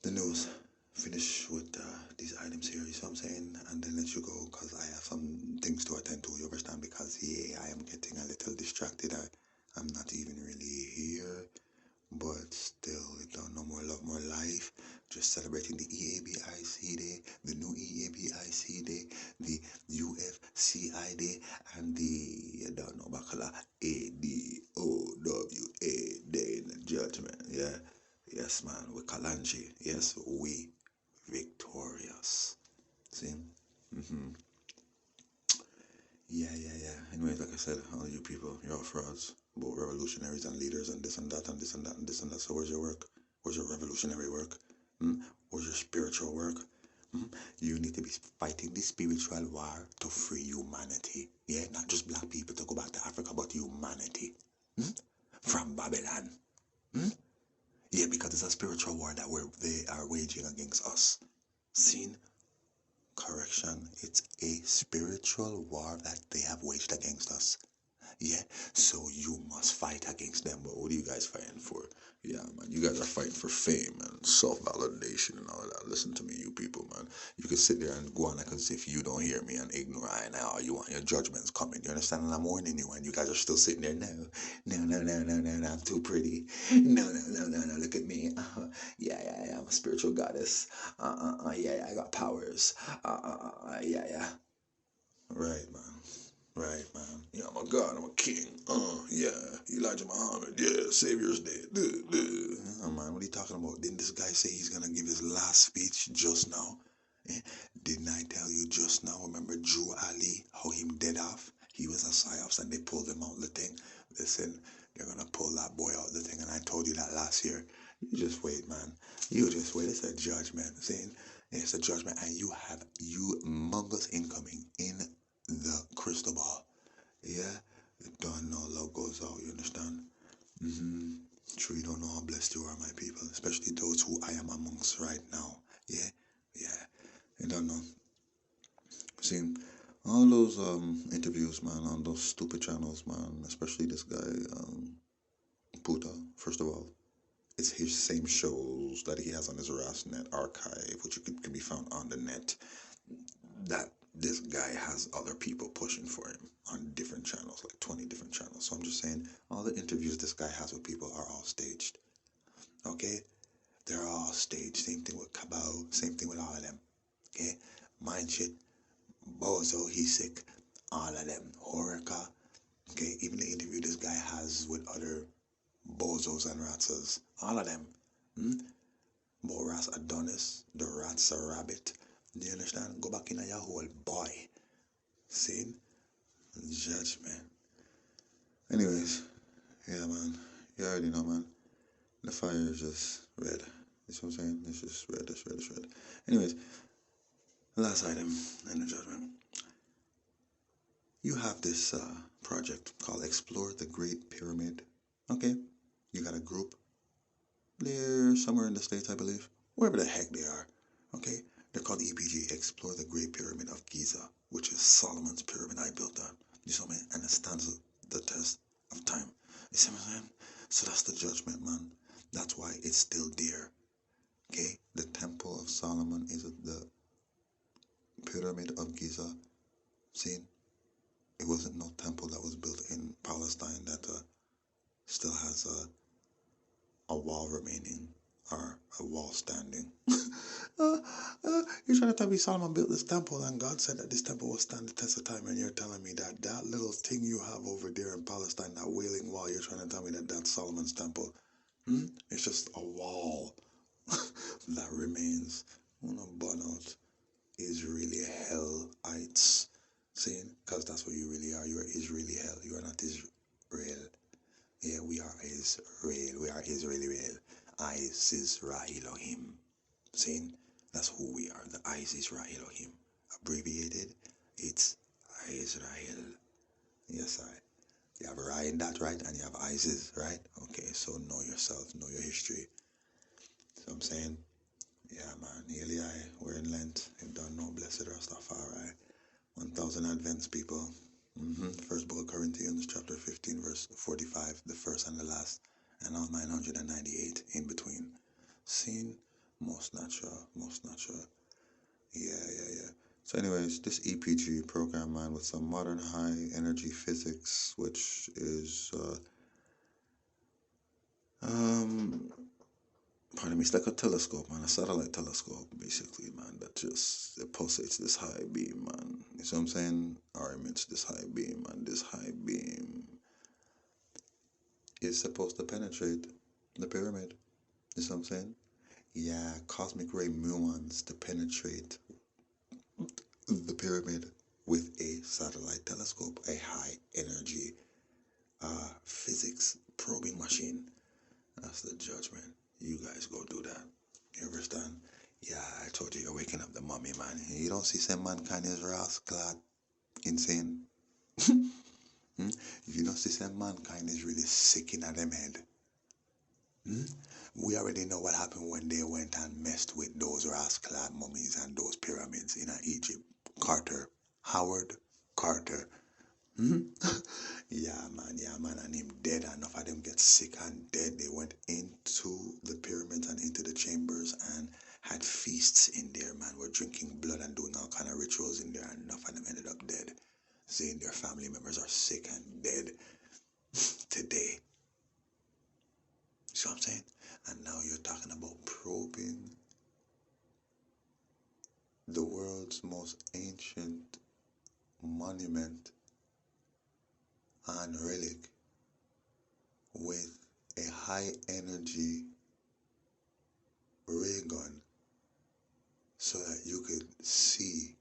the news. Finish with these items here, you know what I'm saying? And then let you go, because I have some things to attend to, you understand? Because, yeah, I am getting a little distracted. I'm not even really here. But still, you don't know, more love, more life. Just celebrating the EABIC Day, the new EABIC Day, the UFCI Day, and the, you don't know, Bakala ADOWA Day in the Judgment. Yeah. Yes, man. We Kalanji. Yes, we victorious. See? Yeah. Anyways, like I said, all you people, you're all frauds. Both revolutionaries and leaders and this and that and this and that and this and that. So where's your work? Where's your revolutionary work? Where's your spiritual work? You need to be fighting the spiritual war to free humanity. Yeah, not just black people to go back to Africa, but humanity. From Babylon. Yeah, because it's a spiritual war that they are waging against us. Seen? Correction, it's a spiritual war that they have waged against us. Yeah, so you must fight against them. But what are you guys fighting for? Yeah, man, you guys are fighting for fame and self-validation and all of that. Listen to me, you people, man. You can sit there and go on like as if you don't hear me and ignore I and how you want your judgment's coming. You understand? And I'm warning you, and you guys are still sitting there. No, I'm too pretty. No, look at me. Yeah, I'm a spiritual goddess. Yeah, I got powers. Yeah. Right, man. Right, man. Yeah, I'm a god. I'm a king. Yeah. Elijah Muhammad. Yeah. Savior's dead. Oh, man, what are you talking about? Didn't this guy say he's gonna give his last speech just now? Eh? Didn't I tell you just now? Remember Drew Ali? How him dead off? He was a psyops and they pulled him out the thing. Listen, they're gonna pull that boy out the thing, and I told you that last year. You just wait, man. You just wait. It's a judgment. Saying it's a judgment, and you have humongous incoming in the crystal ball. Yeah, you don't know love goes out, you understand? True, you don't know how blessed you are, my people, especially those who I am amongst right now. Yeah, you don't know. See, all those interviews, man, on those stupid channels, man, especially this guy, Puta, first of all, it's his same shows that he has on his Rasnet archive, which can be found on the net, that this guy has other people pushing for him on different channels, like 20 different channels. So I'm just saying, all the interviews this guy has with people are all staged. Okay? They're all staged. Same thing with Cabal, same thing with all of them. Okay? Mind shit, Bozo, he's sick. All of them. Horika. Okay? Even the interview this guy has with other Bozos and Ratsas. All of them. Boras Adonis, the Ratsa Rabbit. Do you understand? Go back in your hole, boy. See? Judgment. Anyways, yeah, man. You already know, man. The fire is just red. You see what I'm saying? It's just red, it's red. Anyways, last item in the judgment. You have this project called Explore the Great Pyramid. Okay? You got a group. They're somewhere in the States, I believe. Wherever the heck they are. Okay? They're called EPG, Explore the Great Pyramid of Giza, which is Solomon's pyramid I built on. You see what I mean? And it stands the test of time. You see what I'm saying? So that's the judgment, man. That's why it's still there. Okay? The Temple of Solomon is the Pyramid of Giza. See? It wasn't no temple that was built in Palestine. Palestine that still has a wall remaining, or a wall standing. You're trying to tell me Solomon built this temple and God said that this temple will stand the test of time, and you're telling me that that little thing you have over there in Palestine, that wailing wall, you're trying to tell me that that's Solomon's temple? It's just a wall that remains. I'm gonna burn out Israeli hellites. Saying, because that's what you really are. You are Israeli hell. You are not Israel. Yeah, we are Israel. We are Israeli real. Isis Ra Elohim. Saying, that's who we are. The Isis Ra Elohim. Abbreviated, it's Israel. Yes, I. You have Ra in that, right? And you have Isis, right? Okay, so know yourself, know your history. So I'm saying, yeah, man, nearly we're in Lent. If you don't know, blessed Rastafari. 1000 Advents, people. First book of Corinthians, chapter 15, verse 45, the first and the last, and all 998 in between. Seen, most natural. Yeah. So anyways, this EPG program, man, with some modern high energy physics, which is, pardon me, it's like a telescope, man, a satellite telescope, basically, man, that just, it pulsates this high beam, man. You see what I'm saying? Or emits this high beam, and this high beam is supposed to penetrate the pyramid. You see what I'm saying? Yeah, cosmic ray muons to penetrate the pyramid with a satellite telescope, a high energy physics probing machine. That's the judgment. You guys go do that. You understand? Yeah, I told you, you're waking up the mummy, man. You don't see some mankind is rascal, insane. You don't see some mankind is really sick in them head. We already know what happened when they went and messed with those rascal mummies and those pyramids in Egypt. Howard Carter. Yeah, man, and him dead. Enough of them get sick and dead. They went into the pyramids and into the chambers and had feasts in there, man. Were drinking blood and doing all kind of rituals in there, and enough of them ended up dead. Saying their family members are sick and dead today. See what I'm saying? And now you're talking about probing the world's most ancient monument and relic with a high energy ray gun so that you could see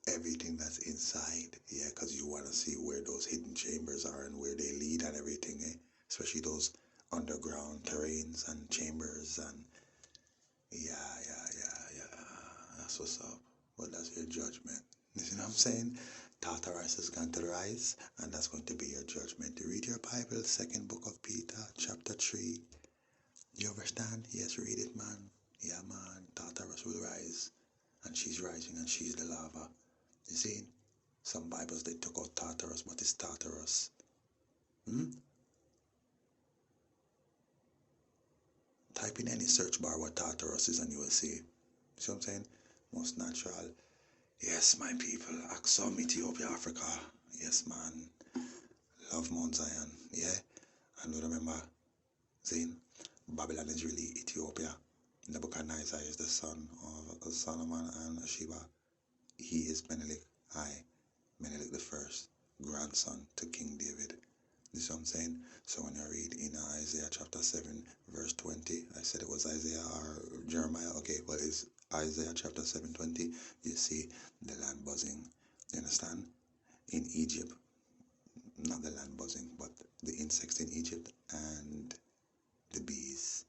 everything that's inside. Yeah, because you want to see where those hidden chambers are and where they lead and everything, especially those underground terrains and chambers. And yeah, that's what's up. But that's your judgment. You see what I'm saying? Tartarus is going to rise, and that's going to be your judgment. You read your Bible, second book of Peter, chapter 3. You understand? Yes, read it, man. Yeah, man. Tartarus will rise, and she's rising, and she's the lava. You see? Some Bibles, they took out Tartarus, but it's Tartarus. Type in any search bar what Tartarus is, and you will see. See what I'm saying? Most natural. Yes, my people. Axum, Ethiopia, Africa. Yes, man. Love Mount Zion. Yeah? And remember, Zane, Babylon is really Ethiopia. Nebuchadnezzar is the son of Solomon and Sheba. He is Menelik. Menelik the first, grandson to King David. You see what I'm saying? So when you read in Isaiah chapter 7, verse 20, I said it was Isaiah or Jeremiah. Okay, but it's Isaiah chapter 7:20. You see the land buzzing. You understand? In Egypt, not the land buzzing, but the insects in Egypt and the bees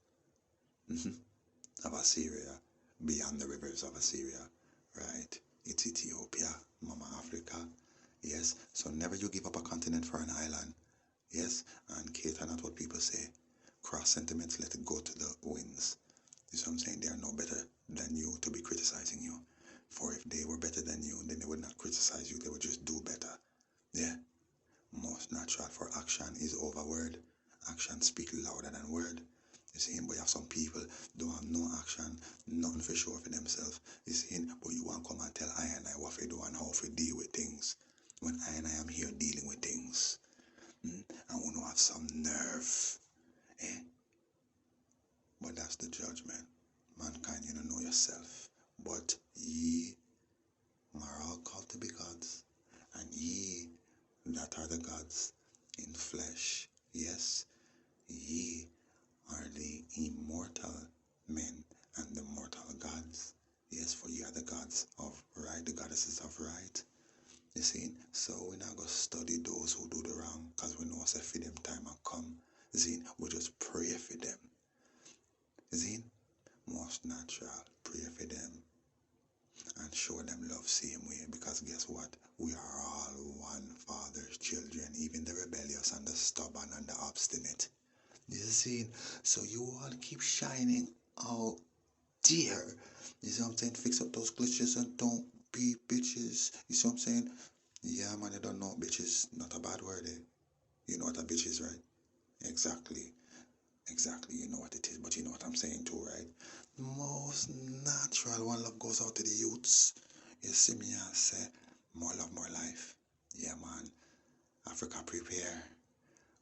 of Assyria, beyond the rivers of Assyria, right? It's Ethiopia, Mama Africa. Yes, so never you give up a continent for an island. Yes, and cater not what people say. Cross sentiments, let it go to the winds. You see what I'm saying? They are no better than you to be criticizing you. For if they were better than you, then they would not criticize you. They would just do better. Yeah. Most natural for action is over word. Action speak louder than word. You see, but you have some people don't have no action, nothing for sure for themselves. You see, but you want to come and tell I and I what we do and how we deal with things. When I and I am here dealing with things. And are the gods in flesh. Yes, ye are the immortal men and the mortal gods. Yes, for ye are the gods of right, the goddesses of right. You see, so we're not going to study those who do the wrong, because we know say for them time will come. You see, we just pray for them. You see, most natural, pray for them and show them love same way, because guess what? We are all one Father's children, even the rebellious and the stubborn and the obstinate. You see, so you all keep shining out there. You see what I'm saying? Fix up those glitches and don't be bitches. You see what I'm saying? Yeah, man, you don't know bitches. Not a bad word, eh? You know what a bitch is, right? Exactly. Exactly, you know what it is, but you know what I'm saying too, right? Most natural one love goes out to the youths. You see me, I say, more love, more life. Yeah, man. Africa, prepare.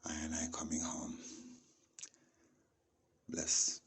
I coming home. Bless.